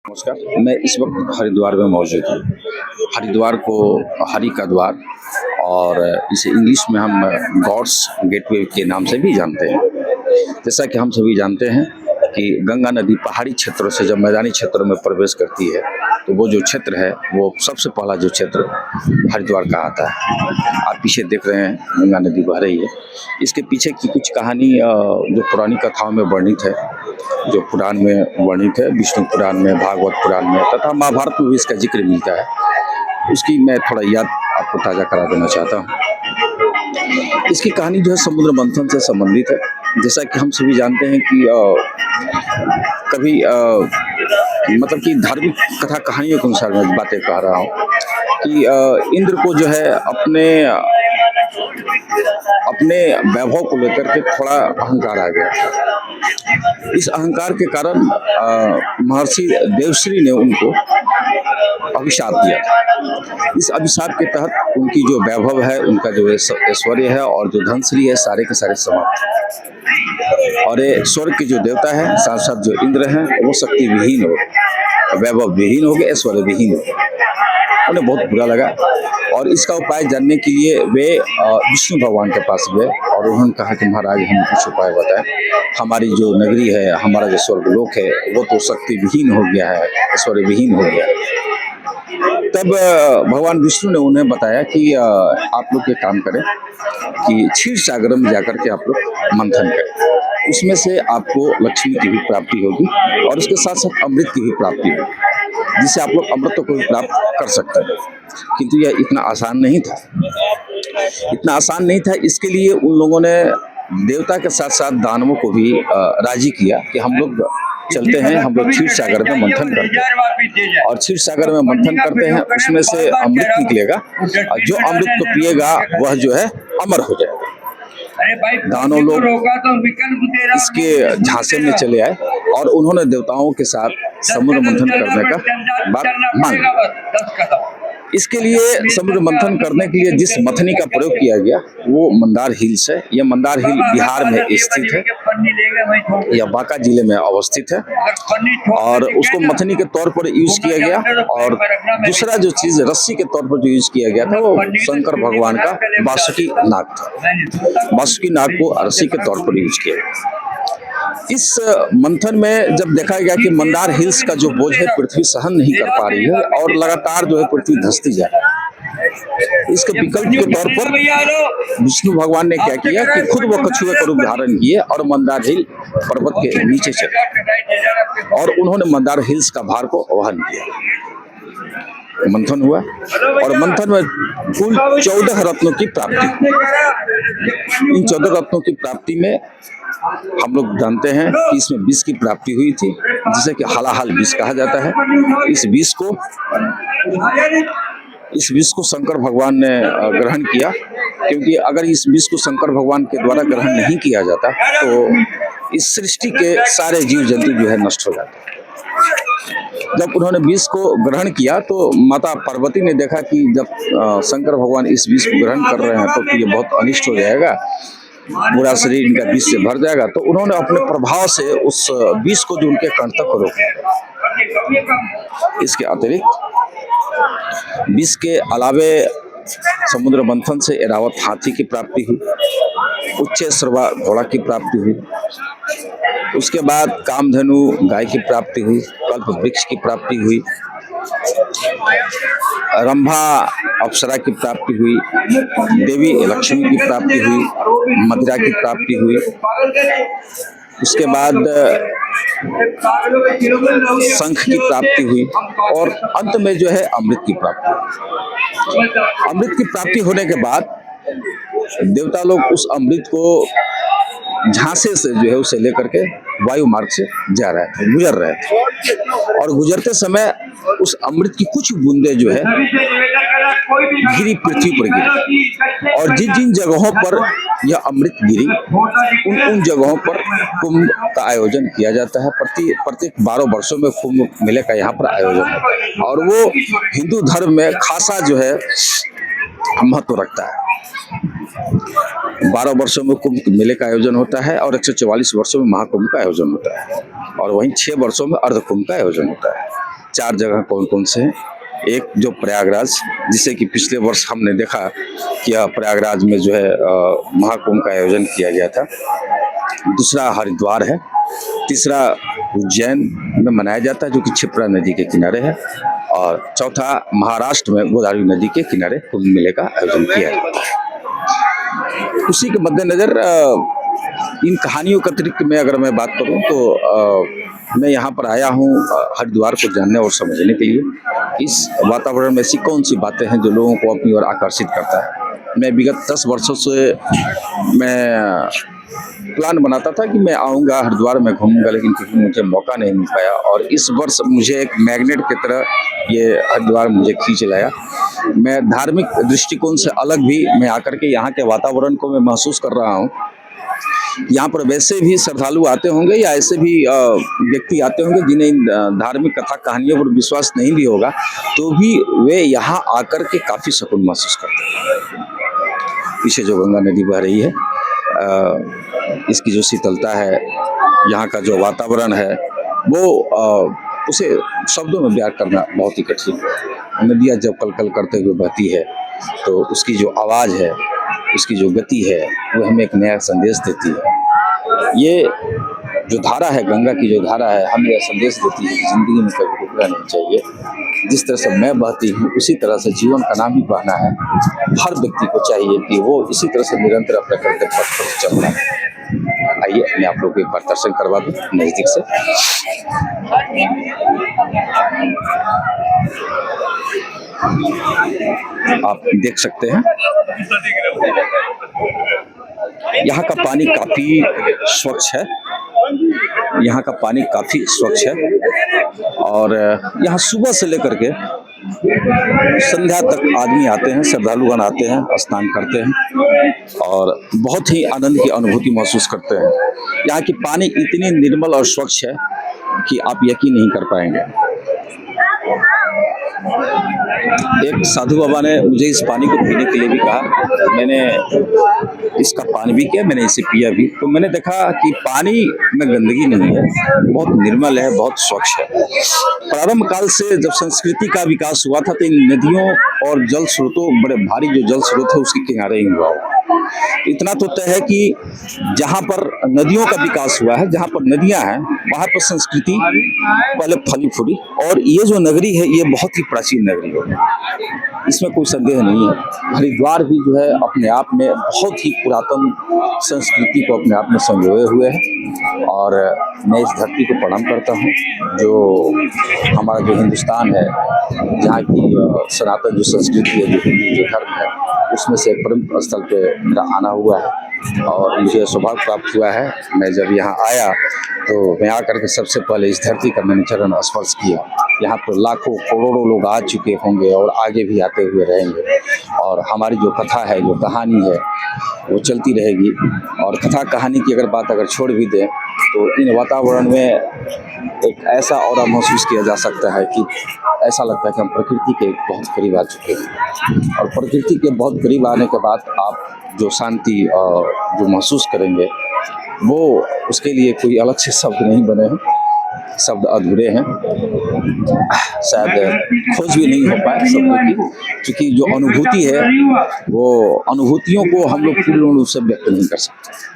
नमस्कार। मैं इस वक्त हरिद्वार में मौजूद हूँ। हरिद्वार को हरि का द्वार और इसे इंग्लिश में हम गॉड्स गेटवे के नाम से भी जानते हैं। जैसा कि हम सभी जानते हैं कि गंगा नदी पहाड़ी क्षेत्रों से जब मैदानी क्षेत्रों में प्रवेश करती है तो वो जो क्षेत्र है वो सबसे पहला जो क्षेत्र हरिद्वार का आता है। आप पीछे देख रहे हैं गंगा नदी बह रही है। इसके पीछे की कुछ कहानी जो पुरानी कथाओं में वर्णित है, जो पुराण में वर्णित है, विष्णु पुराण में, भागवत पुराण में तथा महाभारत में भी इसका जिक्र मिलता है। उसकी मैं थोड़ा याद आपको ताज़ा करा देना चाहता हूँ। इसकी कहानी जो है समुद्र मंथन से संबंधित है। जैसा कि हम सभी जानते हैं कि कभी मतलब कि धार्मिक कथा कहानियों के अनुसार मैं बातें कह रहा हूँ कि इंद्र को जो है अपने वैभव को लेकर के थोड़ा अहंकार आ गया। इस अहंकार के कारण महर्षि देवश्री ने उनको अभिशाप दिया था। इस अभिशाप के तहत उनकी जो वैभव है, उनका जो ऐश्वर्य है और जो धनश्री है, सारे के सारे समाप्त। और ये स्वर्ग के जो देवता है, साथ साथ जो इंद्र हैं, वो शक्ति विहीन हो गए, वैभव विहीन हो गए, ऐश्वर्य विहीन हो गए। उन्हें बहुत बुरा लगा और इसका उपाय जानने के लिए वे विष्णु भगवान के पास गए और उन्होंने कहा कि महाराज हमें कुछ उपाय बताएं। हमारी जो नगरी है, हमारा जो स्वर्गलोक है, वो तो शक्ति विहीन हो गया है, ऐश्वर्य विहीन हो गया। तब भगवान विष्णु ने उन्हें बताया कि आप लोग ये काम करें कि क्षीर सागर में जाकर के आप लोग मंथन करें। उसमें से आपको लक्ष्मी की भी प्राप्ति होगी और उसके साथ साथ अमृत की भी प्राप्ति होगी, जिससे आप लोग अमृत को भी प्राप्त कर सकते हैं। किंतु यह इतना आसान नहीं था। इसके लिए उन लोगों ने देवता के साथ साथ दानवों को भी राजी किया कि हम लोग चलते हैं, हम लोग क्षीर सागर में मंथन करते हैं और क्षीर सागर में मंथन करते हैं, उसमें से अमृत निकलेगा और जो अमृत को पिएगा वह जो है अमर हो जाएगा। दानव लोग इसके झांसे में चले आए और उन्होंने देवताओं के साथ समुद्र मंथन करने का बात मांगी। इसके लिए समुद्र मंथन करने के लिए जिस मथनी का प्रयोग किया गया वो मंदार हिल्स है। यह मंदार हिल बिहार में स्थित है, यह बांका जिले में अवस्थित है और उसको मथनी के तौर पर यूज किया गया। और दूसरा जो चीज रस्सी के तौर पर जो यूज किया गया था वो शंकर भगवान का बासुकी नाग था। बासुकी नाग को रस्सी के तौर पर यूज किया गया। इस मंथन में जब देखा गया कि मंदार हिल्स का जो बोझ है पृथ्वी सहन नहीं कर पा रही है और लगातार जो है पृथ्वी धंसती जा रही है, इसके विकल्प के तौर पर विष्णु भगवान ने क्या किया कि खुद वो कछुए का रूप धारण किए और मंदार हिल पर्वत के नीचे चले और उन्होंने मंदार हिल्स का भार को वहन किया। मंथन हुआ और मंथन में कुल 14 रत्नों की प्राप्ति। इन 14 रत्नों की प्राप्ति में हम लोग जानते हैं कि इसमें विष की प्राप्ति हुई थी, जिसे कि हलाहल विष कहा जाता है। इस विष को शंकर भगवान ने ग्रहण किया, क्योंकि अगर इस विष को शंकर भगवान के द्वारा ग्रहण नहीं किया जाता तो इस सृष्टि के सारे जीव जंतु जो है नष्ट हो जाते। जब उन्होंने विष को ग्रहण किया तो माता पार्वती ने देखा कि जब शंकर भगवान इस विष को ग्रहण कर रहे हैं तो ये बहुत अनिष्ट हो जाएगा, पूरा शरीर इनका विष से भर जाएगा। तो उन्होंने अपने प्रभाव से उस विष को जो उनके कंठ तक रोका। इसके अतिरिक्त विष के अलावे समुद्र मंथन से एरावत हाथी की प्राप्ति हुई, उच्चैश्रवा घोड़ा की प्राप्ति हुई, उसके बाद कामधेनु गाय की प्राप्ति हुई, कल्प वृक्ष की प्राप्ति हुई, रंभा अप्सरा की प्राप्ति हुई, देवी लक्ष्मी की प्राप्ति हुई, मदिरा की प्राप्ति हुई, उसके बाद शंख की प्राप्ति हुई और अंत में जो है अमृत की प्राप्ति। अमृत की प्राप्ति होने के बाद देवता लोग उस अमृत को झांसे से जो है उसे लेकर के वायु मार्ग से गुजर रहे थे और गुजरते समय उस अमृत की कुछ बूंदे जो है गिरी, पृथ्वी पर गिरी और जिन जिन जगहों पर यह अमृत गिरी उन जगहों पर कुंभ का आयोजन किया जाता है। प्रत्येक 12 वर्षों में कुंभ मेले का यहाँ पर आयोजन होता है और वो हिंदू धर्म में खासा जो है महत्व रखता है। 12 वर्षों में कुंभ मेले का आयोजन होता है और 144 वर्षों में महाकुंभ का आयोजन होता है और वहीं 6 वर्षों में अर्ध कुंभ का आयोजन होता है। 4 जगह कौन कौन से हैं। एक जो प्रयागराज, जिसे कि पिछले वर्ष हमने देखा कि प्रयागराज में जो है महाकुंभ का आयोजन किया गया था। दूसरा हरिद्वार है। तीसरा उज्जैन में मनाया जाता है, जो कि क्षिप्रा नदी के किनारे है। और चौथा महाराष्ट्र में गोदावरी नदी के किनारे कुंभ मेले का आयोजन किया है। उसी के मद्देनजर इन कहानियों के अतिरिक्त में अगर मैं बात करूं तो मैं यहाँ पर आया हूँ हरिद्वार को जानने और समझने के लिए। इस वातावरण में ऐसी कौन सी बातें हैं जो लोगों को अपनी ओर आकर्षित करता है। मैं विगत 10 वर्षों से मैं प्लान बनाता था कि मैं आऊँगा हरिद्वार में घूमूंगा, लेकिन कहीं मुझे मौका नहीं मिल पाया। और इस वर्ष मुझे एक मैग्नेट की तरह ये हरिद्वार मुझे खींच लाया। मैं धार्मिक दृष्टिकोण से अलग भी मैं आकर के यहाँ के वातावरण को मैं महसूस कर रहा हूँ। यहाँ पर वैसे भी श्रद्धालु आते होंगे या ऐसे भी व्यक्ति आते होंगे जिन्हें धार्मिक कथा कहानियों पर विश्वास नहीं भी होगा, तो भी वे यहाँ आकर के काफ़ी सुकून महसूस करते हैं। पीछे जो गंगा नदी बह रही है, इसकी जो शीतलता है, यहाँ का जो वातावरण है, वो उसे शब्दों में बयां करना बहुत ही कठिन है। नदियाँ जब कलकल करते हुए बहती है तो उसकी जो आवाज़ है, उसकी जो गति है, वो हमें एक नया संदेश देती है। ये जो धारा है, गंगा की जो धारा है, हमें यह संदेश देती है कि ज़िंदगी में कभी रुकना नहीं चाहिए। जिस तरह से मैं बहती हूँ उसी तरह से जीवन का नाम भी बहना है। हर व्यक्ति को चाहिए कि वो इसी तरह से निरंतर अपने कर्तव्य पथ पर चलना है। आइए मैं आप लोग को एक बार दर्शन करवा दूँ नज़दीक से। आप देख सकते हैं यहाँ का पानी काफ़ी स्वच्छ है। यहाँ का पानी काफ़ी स्वच्छ है और यहाँ सुबह से लेकर के संध्या तक आदमी आते हैं, श्रद्धालुगण आते हैं, स्नान करते हैं और बहुत ही आनंद की अनुभूति महसूस करते हैं। यहाँ की पानी इतनी निर्मल और स्वच्छ है कि आप यकीन नहीं कर पाएंगे। एक साधु बाबा ने मुझे इस पानी को पीने के लिए भी कहा। मैंने इसका पानी भी किया, मैंने इसे पिया भी, तो मैंने देखा कि पानी में गंदगी नहीं है, बहुत निर्मल है, बहुत स्वच्छ है। प्रारंभ काल से जब संस्कृति का विकास हुआ था तो इन नदियों और जल स्रोतों, बड़े भारी जो जल स्रोत है उसके किनारे ही हुआ। इतना तो तय है कि जहाँ पर नदियों का विकास हुआ है, जहाँ पर नदियाँ हैं, वहाँ पर संस्कृति पहले फली फूली। और ये जो नगरी है, ये बहुत ही प्राचीन नगरी है, इसमें कोई संदेह नहीं है। हरिद्वार भी जो है अपने आप में बहुत ही पुरातन संस्कृति को अपने आप में संजोए हुए है। और मैं इस धरती को प्रणाम करता हूँ जो हमारा जो हिंदुस्तान है, जहाँ की सनातन जो संस्कृति है, जो हिंदू जो धर्म है, उसमें से एक प्रमुख स्थल पे मेरा आना हुआ है और मुझे सौभाग्य प्राप्त हुआ है। मैं जब यहाँ आया तो मैं आकर के सबसे पहले इस धरती का मैंने चरण स्पर्श किया। यहाँ पर लाखों करोड़ों लोग आ चुके होंगे और आगे भी आते हुए रहेंगे और हमारी जो कथा है, जो कहानी है, वो चलती रहेगी। और कथा कहानी की अगर बात अगर छोड़ भी दें तो इन वातावरण में एक ऐसा ऑरा महसूस किया जा सकता है कि ऐसा लगता है कि हम प्रकृति के बहुत करीब आ चुके हैं। और प्रकृति के बहुत करीब आने के बाद आप जो शांति जो महसूस करेंगे, वो उसके लिए कोई अलग से शब्द नहीं बने हैं, शब्द अधूरे हैं, शायद खोज भी नहीं हो पाए शब्दों की, क्योंकि जो अनुभूति है वो अनुभूतियों को हम लोग पूर्ण रूप से व्यक्त नहीं कर सकते।